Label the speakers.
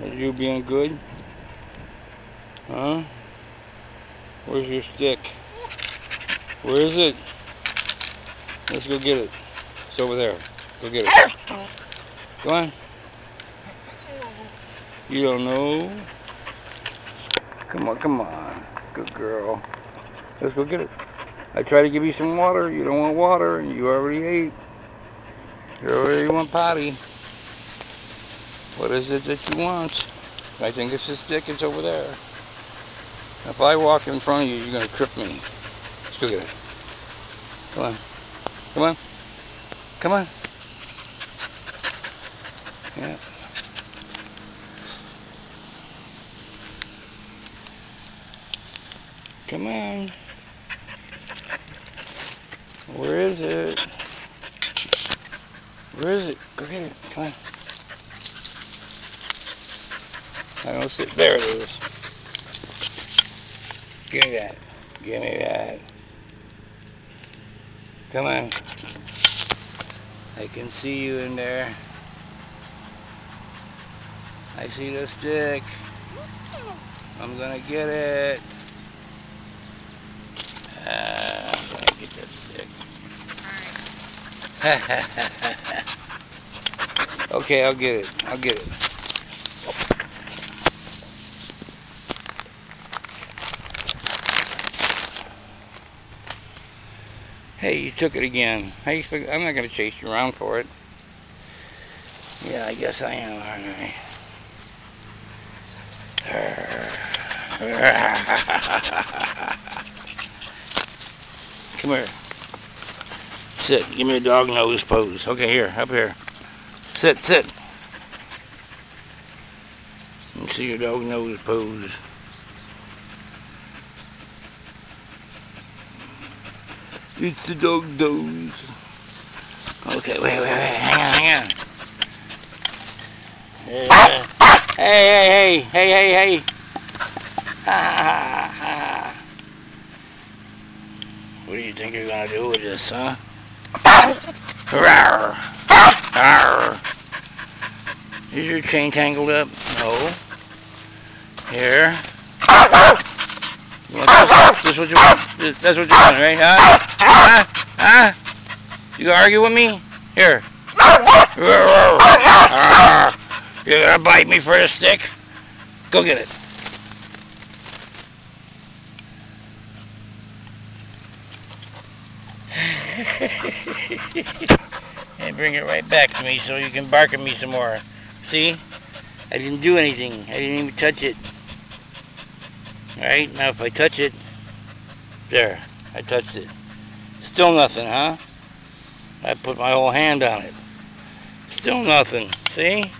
Speaker 1: Are you being good? Huh? Where's your stick? Where is it? Let's go get it. It's over there. Go get it. Come on. You don't know? Come on, come on. Good girl. Let's go get it. I tried to give you some water. You don't want water, and you already ate. You already want potty. What is it that you want? I think it's a stick. It's over there. If I walk in front of you, you're going to trip me. Let's go get it. Come on. Come on. Come on. Yeah. Come on. Where is it? Where is it? Go get it. Come on. I don't see it. There it is. Give me that. Give me that. Come on. I can see you in there. I see the stick. I'm gonna get it. I'm gonna get that stick. Okay, I'll get it. I'll get it. Hey, you took it again. How you expect? I'm not gonna chase you around for it. Yeah, I guess I am, aren't I? Come here. Sit. Give me a dog nose pose. Okay, here. Up here. Sit, sit. Let me see your dog nose pose. It's the dog nose. Okay, wait. Hang on. Hey. What do you think you're gonna do with this, huh? Is your chain tangled up? No. Here. This what you want? That's what you want, right? Huh? You gonna argue with me? Here. You're gonna bite me for a stick? Go get it. And bring it right back to me so you can bark at me some more. See? I didn't do anything. I didn't even touch it. Alright, now if I touch it, there, I touched it. Still nothing, huh? I put my whole hand on it. Still nothing. See?